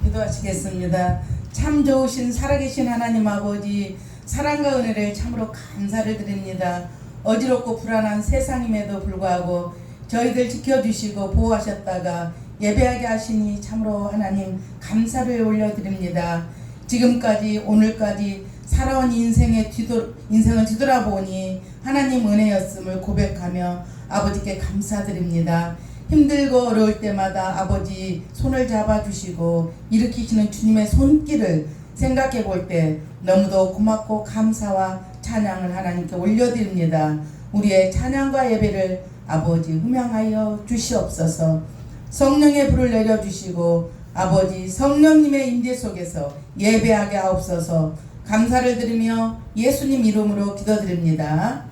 기도하시겠습니다. 참 좋으신 살아계신 하나님 아버지, 사랑과 은혜를 참으로 감사를 드립니다. 어지럽고 불안한 세상임에도 불구하고 저희들 지켜주시고 보호하셨다가 예배하게 하시니 참으로 하나님 감사를 올려드립니다. 지금까지 오늘까지 살아온 인생을 뒤돌아보니 하나님 은혜였음을 고백하며 아버지께 감사드립니다. 힘들고 어려울 때마다 아버지 손을 잡아주시고 일으키시는 주님의 손길을 생각해 볼 때 너무도 고맙고 감사와 찬양을 하나님께 올려드립니다. 우리의 찬양과 예배를 아버지 흠양하여 주시옵소서. 성령의 불을 내려주시고 아버지 성령님의 임재 속에서 예배하게 하옵소서. 감사를 드리며 예수님 이름으로 기도드립니다.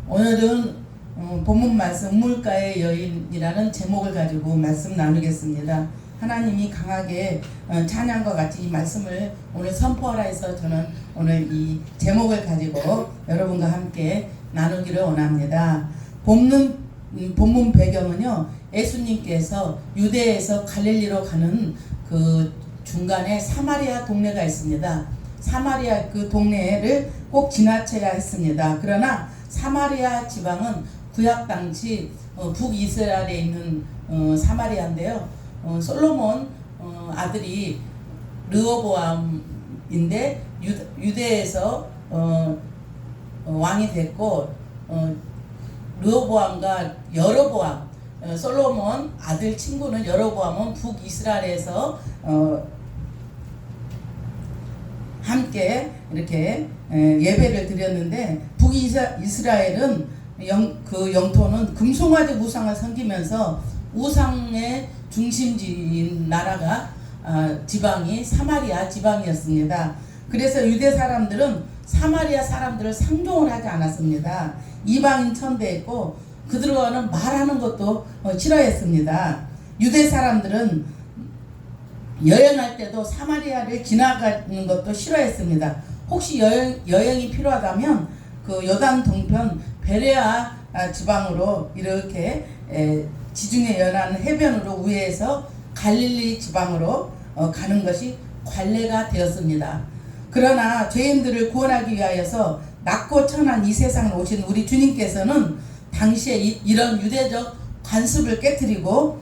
오늘은 본문 말씀 우물가의 여인이라는 제목을 가지고 말씀 나누겠습니다. 하나님이 강하게 찬양과 같이 이 말씀을 오늘 선포하라 해서 저는 오늘 이 제목을 가지고 여러분과 함께 나누기를 원합니다. 본문 배경은요, 예수님께서 유대에서 갈릴리로 가는 그 중간에 사마리아 동네가 있습니다. 사마리아 그 동네를 꼭 지나쳐야 했습니다. 그러나 사마리아 지방은 구약 당시 북이스라엘에 있는 사마리아인데요. 솔로몬 아들이 르호보암인데 유대에서 왕이 됐고 르호보암과 여로보암, 솔로몬 아들 친구는 여로보암은 북이스라엘에서 함께 이렇게 예배를 드렸는데 북이스라엘은 그 영토는 금송아지 우상을 섬기면서 우상의 중심지인 나라가 지방이 사마리아 지방이었습니다. 그래서 유대 사람들은 사마리아 사람들을 상종을 하지 않았습니다. 이방인 천대했고 그들과는 말하는 것도 싫어했습니다. 유대 사람들은 여행할 때도 사마리아를 지나가는 것도 싫어했습니다. 혹시 여행이 필요하다면 그 요단 동편 베레아 지방으로 이렇게 지중해 연안 해변으로 우회해서 갈릴리 지방으로 가는 것이 관례가 되었습니다. 그러나 죄인들을 구원하기 위하여서 낮고 천한 이 세상을 오신 우리 주님께서는 당시에 이런 유대적 관습을 깨뜨리고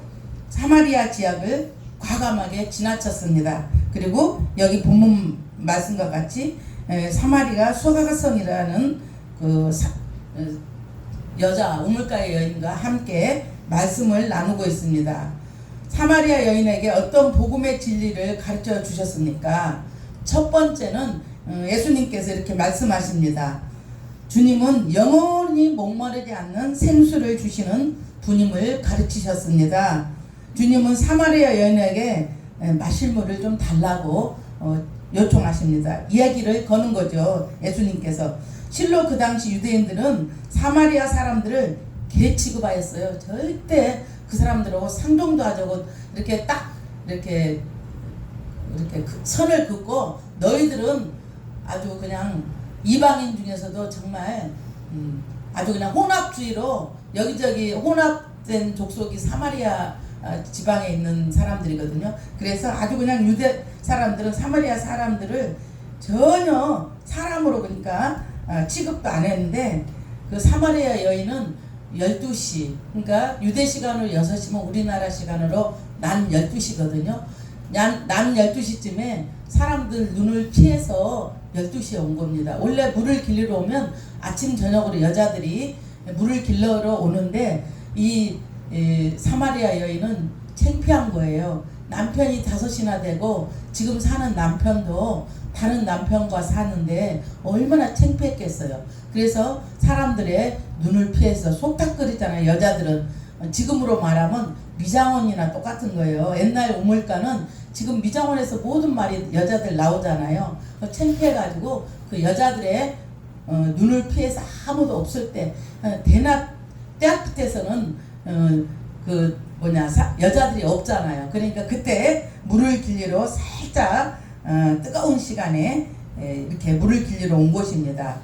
사마리아 지역을 과감하게 지나쳤습니다. 그리고 여기 본문 말씀과 같이 사마리아 소가가성이라는 그 여자 우물가의 여인과 함께 말씀을 나누고 있습니다. 사마리아 여인에게 어떤 복음의 진리를 가르쳐 주셨습니까? 첫 번째는 예수님께서 이렇게 말씀하십니다. 주님은 영원히 목마르지 않는 생수를 주시는 분임을 가르치셨습니다. 주님은 사마리아 여인에게 마실 물을 좀 달라고 요청하십니다. 이야기를 거는 거죠. 예수님께서. 실로 그 당시 유대인들은 사마리아 사람들을 개 취급하였어요. 절대 그 사람들하고 상종도 하자고 이렇게 딱 이렇게 선을 긋고 너희들은 아주 그냥 이방인 중에서도 정말 아주 그냥 혼합주의로 여기저기 혼합된 족속이 사마리아 지방에 있는 사람들이거든요. 그래서 아주 그냥 유대 사람들은 사마리아 사람들을 전혀 사람으로 그러니까 취급도 안 했는데 그 사마리아 여인은 12시 그러니까 유대 시간으로 6시면 우리나라 시간으로 난 12시거든요. 난 12시쯤에 사람들 눈을 피해서 12시에 온 겁니다. 원래 물을 길러 오면 아침 저녁으로 여자들이 물을 길러 오는데 이 사마리아 여인은 창피한 거예요. 남편이 5이나 되고 지금 사는 남편도 다른 남편과 사는데 얼마나 창피했겠어요. 그래서 사람들의 눈을 피해서 속닥거리잖아요. 여자들은 지금으로 말하면 미장원이나 똑같은 거예요. 옛날 우물가는 지금 미장원에서 모든 말이 여자들 나오잖아요. 창피해가지고 그 여자들의 눈을 피해서 아무도 없을 때 대낮 때에서는 여자들이 없잖아요. 그러니까 그때 물을 길리러 살짝 뜨거운 시간에 이렇게 물을 길리러 온 곳입니다.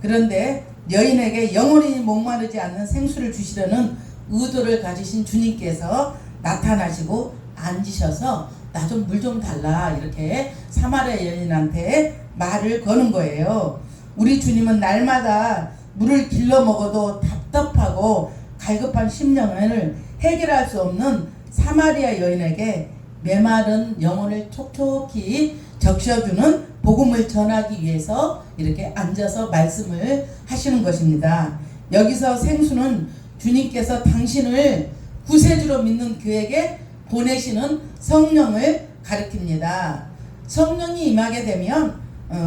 그런데 여인에게 영원히 목마르지 않는 생수를 주시려는 의도를 가지신 주님께서 나타나시고 앉으셔서 나 좀 물 좀 달라 이렇게 사마리아 여인한테 말을 거는 거예요. 우리 주님은 날마다 물을 길러 먹어도 답답하고 갈급한 심령을 해결할 수 없는 사마리아 여인에게 메마른 영혼을 촉촉히 적셔주는 복음을 전하기 위해서 이렇게 앉아서 말씀을 하시는 것입니다. 여기서 생수는 주님께서 당신을 구세주로 믿는 그에게 보내시는 성령을 가리킵니다. 성령이 임하게 되면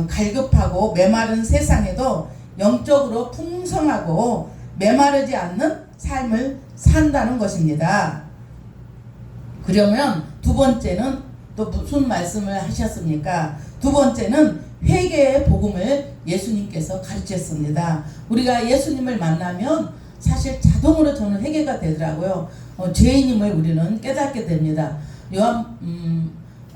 갈급하고 메마른 세상에도 영적으로 풍성하고 메마르지 않는 삶을 산다는 것입니다. 그러면 두 번째는 또 무슨 말씀을 하셨습니까? 두 번째는 회개의 복음을 예수님께서 가르쳤습니다. 우리가 예수님을 만나면 사실 자동으로 저는 회개가 되더라고요. 죄인임을 우리는 깨닫게 됩니다.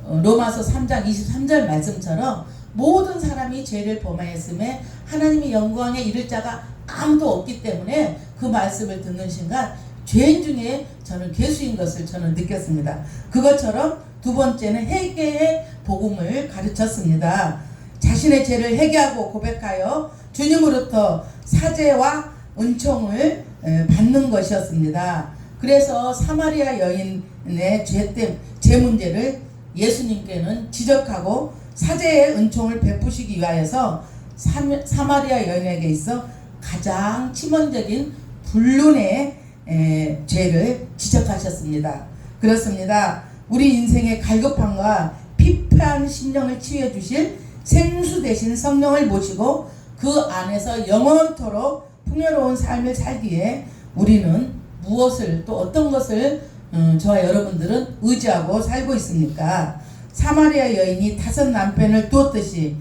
로마서 3장 23절 말씀처럼 모든 사람이 죄를 범하였음에 하나님의 영광에 이를 자가 아무도 없기 때문에 그 말씀을 듣는 순간 죄인 중에 저는 괴수인 것을 저는 느꼈습니다. 그것처럼 두 번째는 회개의 복음을 가르쳤습니다. 자신의 죄를 회개하고 고백하여 주님으로부터 사죄와 은총을 받는 것이었습니다. 그래서 사마리아 여인의 죄 문제를 예수님께는 지적하고 사죄의 은총을 베푸시기 위하여서 사마리아 여인에게 있어 가장 치명적인 불륜의 죄를 지적하셨습니다. 그렇습니다. 우리 인생의 갈급함과 피폐한 심령을 치유해 주실 생수 되신 성령을 모시고 그 안에서 영원토록 풍요로운 삶을 살기에 우리는 무엇을 또 어떤 것을 저와 여러분들은 의지하고 살고 있습니까? 사마리아 여인이 5 남편을 두었듯이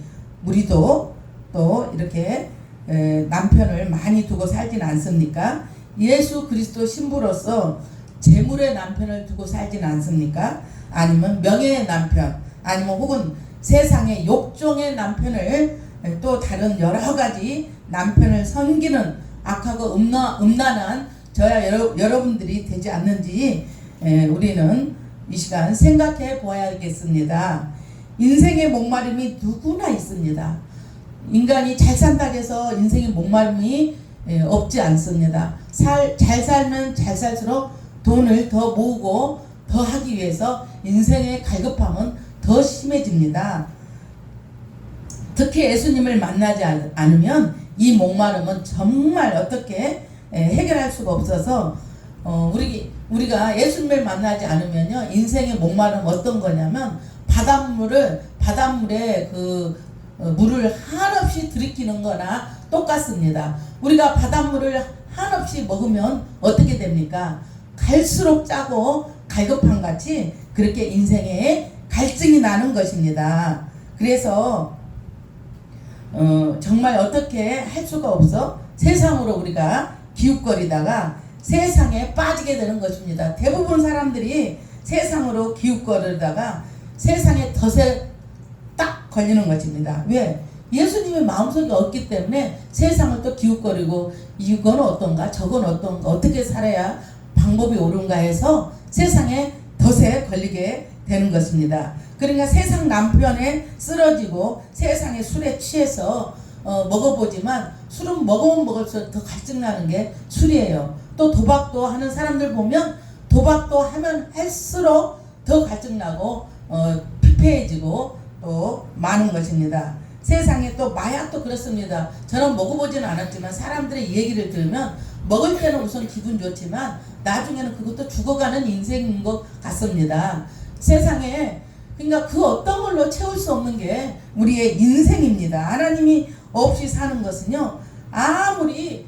우리도 또 이렇게 남편을 많이 두고 살진 않습니까? 예수 그리스도 신부로서 재물의 남편을 두고 살진 않습니까? 아니면 명예의 남편, 아니면 혹은 세상의 욕종의 남편을 또 다른 여러 가지 남편을 섬기는 악하고 음란한 저야 여러분들이 되지 않는지 우리는 이 시간 생각해 보아야겠습니다. 인생의 목마름이 누구나 있습니다. 인간이 잘 산다고 해서 인생의 목마름이 없지 않습니다. 잘 살면 잘 살수록 돈을 더 모으고 더 하기 위해서 인생의 갈급함은 더 심해집니다. 특히 예수님을 만나지 않으면 이 목마름은 정말 어떻게 해결할 수가 없어서 우리가 예수님을 만나지 않으면요, 인생의 목마름 어떤 거냐면 바닷물에 그 물을 한없이 들이키는 거나 똑같습니다. 우리가 바닷물을 한없이 먹으면 어떻게 됩니까? 갈수록 짜고 갈급함 같이 그렇게 인생에 갈증이 나는 것입니다. 그래서 정말 어떻게 할 수가 없어 세상으로 우리가 기웃거리다가 세상에 빠지게 되는 것입니다. 대부분 사람들이 세상으로 기웃거리다가 세상에 덫에 딱 걸리는 것입니다. 왜? 예수님의 마음속에 없기 때문에 세상을 또 기웃거리고 이건 어떤가 저건 어떤가 어떻게 살아야 방법이 옳은가 해서 세상에 덫에 걸리게 되는 것입니다. 그러니까 세상 남편에 쓰러지고 세상의 술에 취해서 먹어보지만 술은 먹으면 먹을수록 더 갈증나는 게 술이에요. 또 도박도 하는 사람들 보면 도박도 하면 할수록 더 갈증나고 피폐해지고 또 많은 것입니다. 세상에 또 마약도 그렇습니다. 저는 먹어보지는 않았지만 사람들의 얘기를 들으면 먹을 때는 우선 기분 좋지만 나중에는 그것도 죽어가는 인생인 것 같습니다. 세상에 그러니까 그 어떤 걸로 채울 수 없는 게 우리의 인생입니다. 하나님이 없이 사는 것은요, 아무리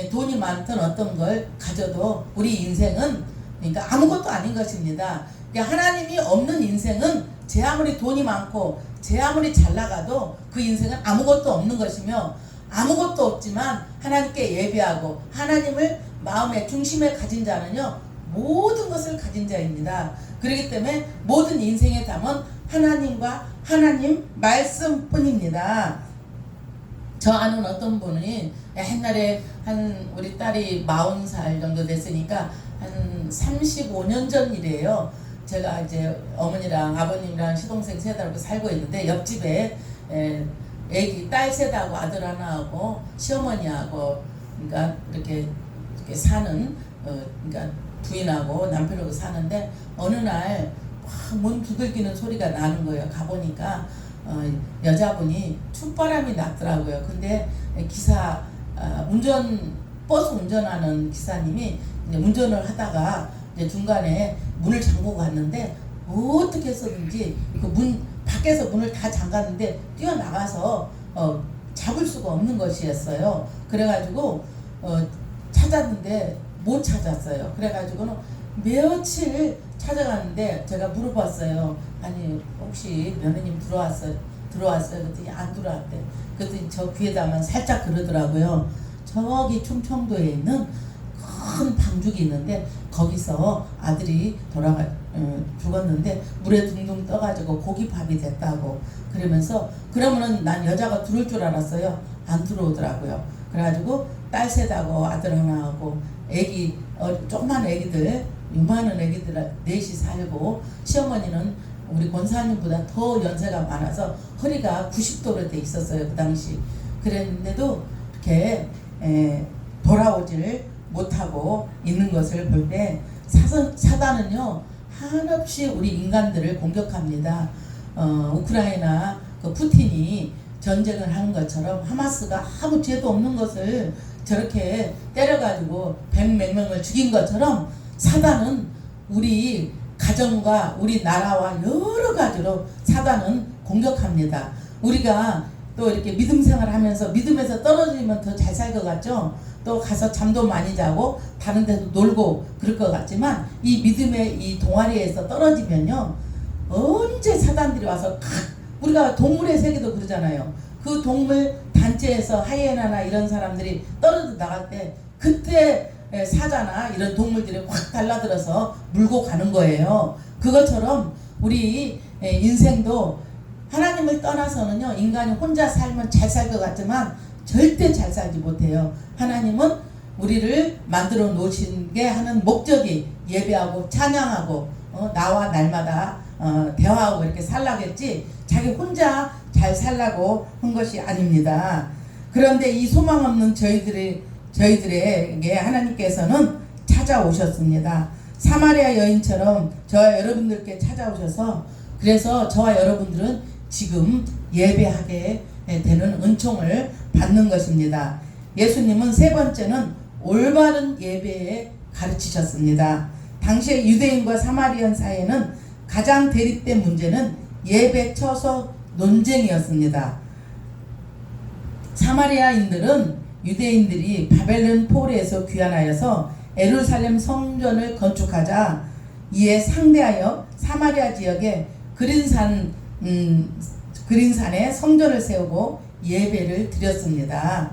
돈이 많던 어떤 걸 가져도 우리 인생은 그러니까 아무것도 아닌 것입니다. 그러니까 하나님이 없는 인생은 제 아무리 돈이 많고 제 아무리 잘 나가도 그 인생은 아무것도 없는 것이며, 아무것도 없지만 하나님께 예배하고 하나님을 마음의 중심에 가진 자는요 모든 것을 가진 자입니다. 그렇기 때문에 모든 인생의 답은 하나님과 하나님 말씀뿐입니다. 저 아는 어떤 분이 옛날에 우리 딸이 40살 정도 됐으니까 한 35년 전 일이에요. 제가 이제 어머니랑 아버님이랑 시동생 세다고 살고 있는데 옆집에 애기 딸 셋하고 아들 하나하고 시어머니하고 그러니까 이렇게 사는 그러니까 부인하고 남편하고 사는데 어느 날 문 두들기는 소리가 나는 거예요. 가보니까 여자분이 축바람이 났더라고요. 근데 기사 버스 운전하는 기사님이 이제 운전을 하다가 이제 중간에 문을 잠그고 갔는데 어떻게 해서든지 그 밖에서 문을 다 잠갔는데 뛰어나가서 잡을 수가 없는 것이었어요. 그래가지고 찾았는데 못 찾았어요. 그래가지고는 며칠 찾아갔는데 제가 물어봤어요. 아니 혹시 며느님 들어왔어요? 그랬더니 안 들어왔대. 그랬더니 저 귀에다만 살짝 그러더라고요. 저기 충청도에 있는 큰 방죽이 있는데 거기서 아들이 죽었는데 물에 둥둥 떠가지고 고기밥이 됐다고 그러면서 그러면은 난 여자가 들어올 줄 알았어요. 안 들어오더라고요. 그래가지고 딸 셋하고 아들 하나하고 애기 조그만 애기들 요만한 애기들 넷이 살고 시어머니는 우리 권사님보다 더 연세가 많아서 허리가 90도로 돼 있었어요. 그 당시. 그랬는데도 이렇게 돌아오지를 못하고 있는 것을 볼 때 사단은요 한없이 우리 인간들을 공격합니다. 우크라이나 그 푸틴이 전쟁을 하는 것처럼 하마스가 아무 죄도 없는 것을 저렇게 때려가지고 100몇 명을 죽인 것처럼 사단은 우리 가정과 우리 나라와 여러 가지로 사단은 공격합니다. 우리가 또 이렇게 믿음 생활하면서 믿음에서 떨어지면 더 잘 살 것 같죠? 또 가서 잠도 많이 자고 다른 데도 놀고 그럴 것 같지만 이 믿음의 이 동아리에서 떨어지면요 언제 사단들이 와서 우리가 동물의 세계도 그러잖아요. 그 동물 단체에서 하이에나나 이런 사람들이 떨어져 나갈 때 그때 사자나 이런 동물들이 확 달라들어서 물고 가는 거예요. 그것처럼 우리 인생도 하나님을 떠나서는요 인간이 혼자 살면 잘 살 것 같지만 절대 잘 살지 못해요. 하나님은 우리를 만들어 놓으신 게 하는 목적이 예배하고 찬양하고 나와 날마다 대화하고 이렇게 살라겠지 자기 혼자 잘 살라고 한 것이 아닙니다. 그런데 이 소망 없는 저희들에게 하나님께서는 찾아오셨습니다. 사마리아 여인처럼 저와 여러분들께 찾아오셔서 그래서 저와 여러분들은 지금 예배하게 되는 은총을 받는 것입니다. 예수님은 세 번째는 올바른 예배에 가르치셨습니다. 당시의 유대인과 사마리안 사이에는 가장 대립된 문제는 예배 처소 논쟁이었습니다. 사마리아인들은 유대인들이 바벨론 포로에서 귀환하여서 예루살렘 성전을 건축하자 이에 상대하여 사마리아 지역에 그린산에 성전을 세우고 예배를 드렸습니다.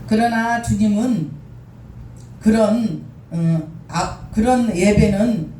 그러나 주님은 그런 예배는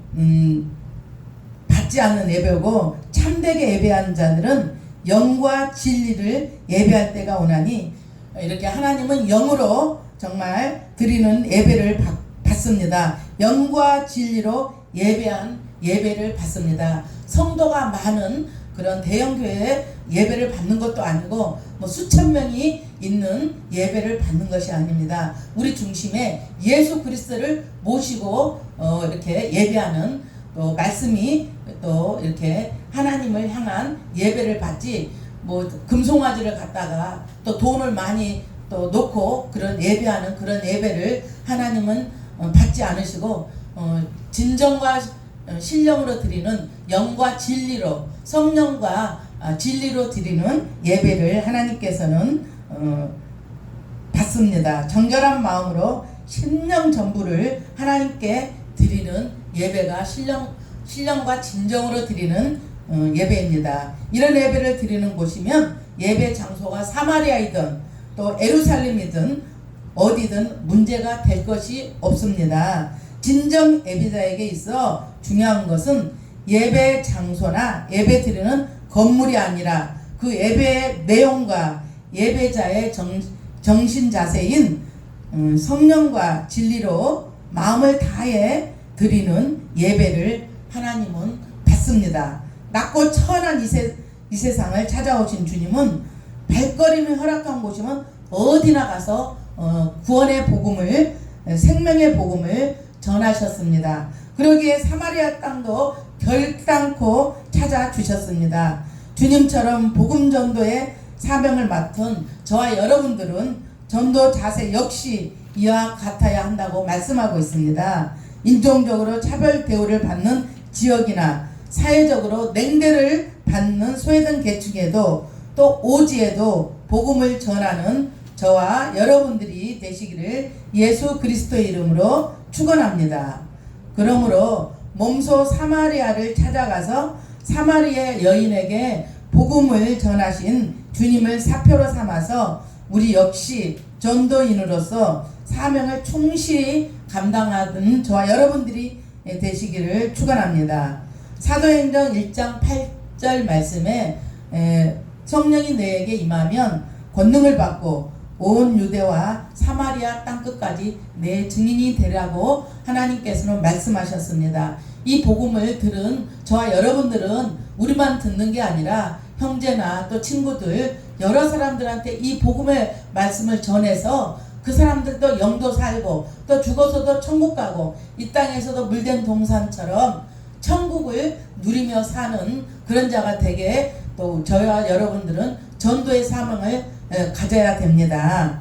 받지 않는 예배고 참되게 예배하는 자들은 영과 진리를 예배할 때가 오나니 이렇게 하나님은 영으로 정말 드리는 예배를 받습니다. 영과 진리로 예배한 예배를 받습니다. 성도가 많은 그런 대형교회에 예배를 받는 것도 아니고 뭐 수천 명이 있는 예배를 받는 것이 아닙니다. 우리 중심에 예수 그리스도를 모시고 이렇게 예배하는 또 말씀이 또 이렇게 하나님을 향한 예배를 받지 뭐 금송아지를 갖다가 또 돈을 많이 또 놓고 그런 예배하는 그런 예배를 하나님은 받지 않으시고 진정과 신령으로 드리는 영과 진리로 성령과 진리로 드리는 예배를 하나님께서는 받습니다. 정결한 마음으로 신령 전부를 하나님께 드리는 예배가 신령과 진정으로 드리는 예배입니다. 이런 예배를 드리는 곳이면 예배 장소가 사마리아이든 또 예루살렘이든 어디든 문제가 될 것이 없습니다. 진정 예배자에게 있어 중요한 것은 예배 장소나 예배 드리는 건물이 아니라 그 예배의 내용과 예배자의 정신 자세인 성령과 진리로 마음을 다해 드리는 예배를 하나님은 받습니다. 낮고 천한 이 세상을 찾아오신 주님은 발걸음이 허락한 곳이면 어디나 가서 구원의 복음을, 생명의 복음을 전하셨습니다. 그러기에 사마리아 땅도 결단코 찾아주셨습니다. 주님처럼 복음 전도의 사명을 맡은 저와 여러분들은 전도 자세 역시 이와 같아야 한다고 말씀하고 있습니다. 인종적으로 차별 대우를 받는 지역이나 사회적으로 냉대를 받는 소외된 계층에도 또 오지에도 복음을 전하는 저와 여러분들이 되시기를 예수 그리스도의 이름으로 축원합니다. 그러므로 몸소 사마리아를 찾아가서 사마리아 여인에게 복음을 전하신 주님을 사표로 삼아서 우리 역시 전도인으로서 사명을 충실히 감당하는 저와 여러분들이 되시기를 축원합니다. 사도행전 1장 8절 말씀에 성령이 너에게 임하면 권능을 받고 온 유대와 사마리아 땅끝까지 내 증인이 되라고 하나님께서는 말씀하셨습니다. 이 복음을 들은 저와 여러분들은 우리만 듣는 게 아니라 형제나 또 친구들 여러 사람들한테 이 복음의 말씀을 전해서 그 사람들도 영도 살고 또 죽어서도 천국 가고 이 땅에서도 물된 동산처럼 천국을 누리며 사는 그런 자가 되게 또 저와 여러분들은 전도의 사명을 가져야 됩니다.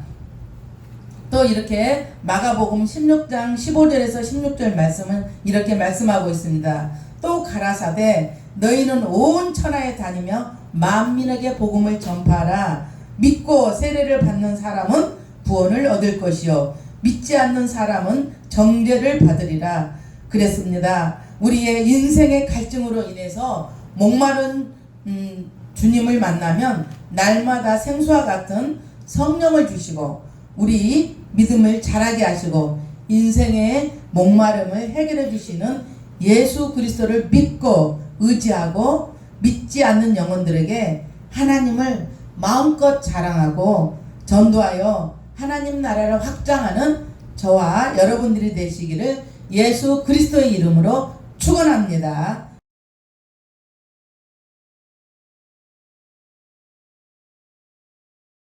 또 이렇게 마가복음 16장 15절에서 16절 말씀은 이렇게 말씀하고 있습니다. 또 가라사대 너희는 온 천하에 다니며 만민에게 복음을 전파하라. 믿고 세례를 받는 사람은 구원을 얻을 것이요 믿지 않는 사람은 정죄를 받으리라 그랬습니다. 우리의 인생의 갈증으로 인해서 목마른 주님을 만나면 날마다 생수와 같은 성령을 주시고 우리 믿음을 자라게 하시고 인생의 목마름을 해결해 주시는 예수 그리스도를 믿고 의지하고 믿지 않는 영혼들에게 하나님을 마음껏 자랑하고 전도하여 하나님 나라를 확장하는 저와 여러분들이 되시기를 예수 그리스도의 이름으로 축원합니다.